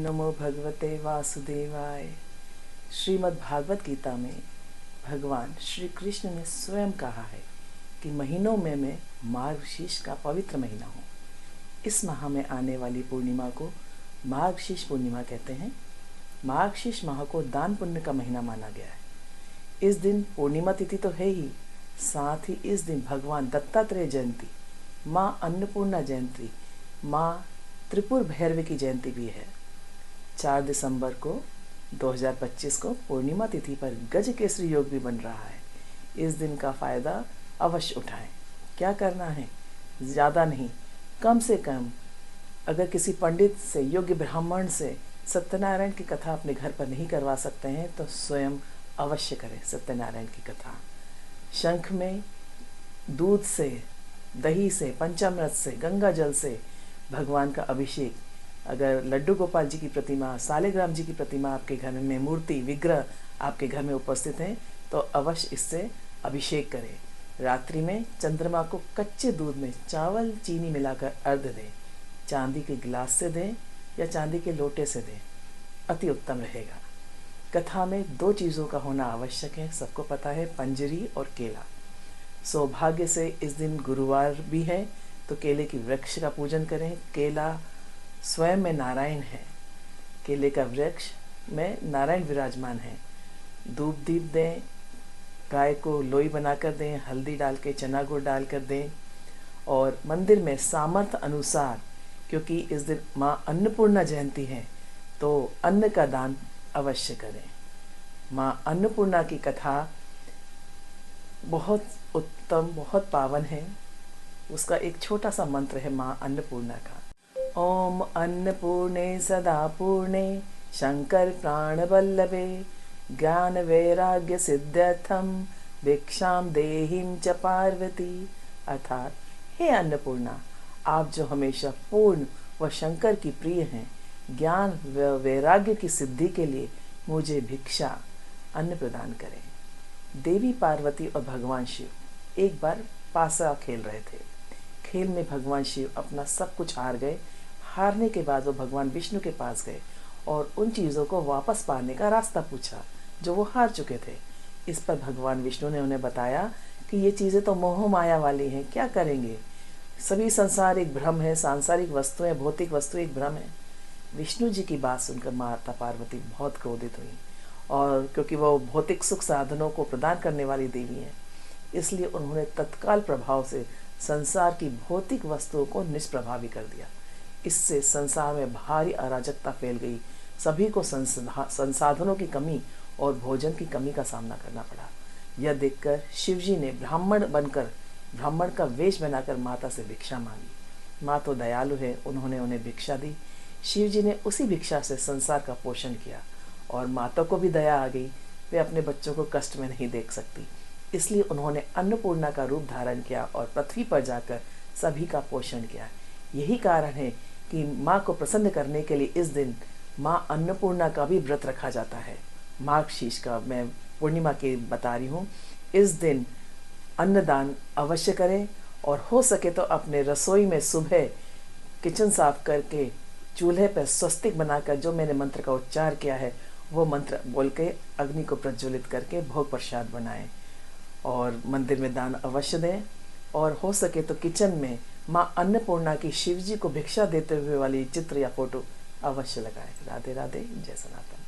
नमो भगवते वासुदेवाय। श्रीमद् भागवत गीता में भगवान श्री कृष्ण ने स्वयं कहा है कि महीनों में मैं मार्गशीर्ष का पवित्र महीना हूँ। इस माह में आने वाली पूर्णिमा को मार्गशीर्ष पूर्णिमा कहते हैं। मार्गशीर्ष माह को दान पुण्य का महीना माना गया है। इस दिन पूर्णिमा तिथि तो है ही, साथ ही इस दिन भगवान दत्तात्रेय जयंती, माँ अन्नपूर्णा जयंती, माँ त्रिपुर भैरवी की जयंती भी है। 4 दिसंबर को 2025 को पूर्णिमा तिथि पर गज केसरी योग भी बन रहा है। इस दिन का फ़ायदा अवश्य उठाएं। क्या करना है? ज़्यादा नहीं, कम से कम अगर किसी पंडित से, योग्य ब्राह्मण से सत्यनारायण की कथा अपने घर पर नहीं करवा सकते हैं तो स्वयं अवश्य करें सत्यनारायण की कथा। शंख में दूध से, दही से, पंचामृत से, गंगा जल से भगवान का अभिषेक। अगर लड्डू गोपाल जी की प्रतिमा, सालिग्राम जी की प्रतिमा आपके घर में, मूर्ति, विग्रह आपके घर में उपस्थित हैं तो अवश्य इससे अभिषेक करें। रात्रि में चंद्रमा को कच्चे दूध में चावल चीनी मिलाकर अर्घ्य दें। चांदी के गिलास से दें या चांदी के लोटे से दें, अति उत्तम रहेगा। कथा में 2 चीज़ों का होना आवश्यक है, सबको पता है, पंजरी और केला। सौभाग्य से इस दिन गुरुवार भी है तो केले की वृक्ष का पूजन करें। केला स्वयं में नारायण है। केले का वृक्ष में नारायण विराजमान है। धूप दीप दें, गाय को लोई बनाकर दें, हल्दी डाल के, चना गुड़ डाल कर दें। और मंदिर में सामर्थ्य अनुसार, क्योंकि इस दिन माँ अन्नपूर्णा जयंती है, तो अन्न का दान अवश्य करें। माँ अन्नपूर्णा की कथा बहुत उत्तम, बहुत पावन है। उसका एक छोटा सा मंत्र है माँ अन्नपूर्णा का। ओम अन्नपूर्णे सदा पूर्णे शंकर प्राण वल्लभे ज्ञान वैराग्य सिद्ध्यर्थम भिक्षाम देहिं च पार्वती। अर्थात, हे अन्नपूर्णा, आप जो हमेशा पूर्ण व शंकर की प्रिय हैं, ज्ञान व वैराग्य की सिद्धि के लिए मुझे भिक्षा, अन्न प्रदान करें। देवी पार्वती और भगवान शिव एक बार पासा खेल रहे थे। खेल में भगवान शिव अपना सब कुछ हार गए। हारने के बाद वो भगवान विष्णु के पास गए और उन चीज़ों को वापस पाने का रास्ता पूछा जो वो हार चुके थे। इस पर भगवान विष्णु ने उन्हें बताया कि ये चीज़ें तो मोह माया वाली हैं, क्या करेंगे? सभी संसार एक भ्रम है, सांसारिक वस्तुएं, भौतिक वस्तु एक भ्रम है। विष्णु जी की बात सुनकर माता पार्वती बहुत क्रोधित हुई, और क्योंकि वो भौतिक सुख साधनों को प्रदान करने वाली देवी हैं, इसलिए उन्होंने तत्काल प्रभाव से संसार की भौतिक वस्तुओं को निष्प्रभावी कर दिया। इससे संसार में भारी अराजकता फैल गई। सभी को संसाधनों की कमी और भोजन की कमी का सामना करना पड़ा। यह देखकर शिवजी ने ब्राह्मण का वेश बनाकर माता से भिक्षा मांगी। माँ तो दयालु है, उन्होंने उन्हें भिक्षा दी। शिवजी ने उसी भिक्षा से संसार का पोषण किया और माता को भी दया आ गई। वे अपने बच्चों को कष्ट में नहीं देख सकती, इसलिए उन्होंने अन्नपूर्णा का रूप धारण किया और पृथ्वी पर जाकर सभी का पोषण किया। यही कारण है कि माँ को प्रसन्न करने के लिए इस दिन माँ अन्नपूर्णा का भी व्रत रखा जाता है। मार्गशीर्ष का मैं पूर्णिमा की बता रही हूँ। इस दिन अन्नदान अवश्य करें और हो सके तो अपने रसोई में सुबह किचन साफ करके चूल्हे पर स्वस्तिक बनाकर जो मैंने मंत्र का उच्चार किया है वो मंत्र बोल के अग्नि को प्रज्वलित करके भोग प्रसाद बनाएं और मंदिर में दान अवश्य दें। और हो सके तो किचन में माँ अन्नपूर्णा की शिवजी को भिक्षा देते हुए वाली चित्र या फोटो अवश्य लगाएं। राधे राधे, जय सनातन।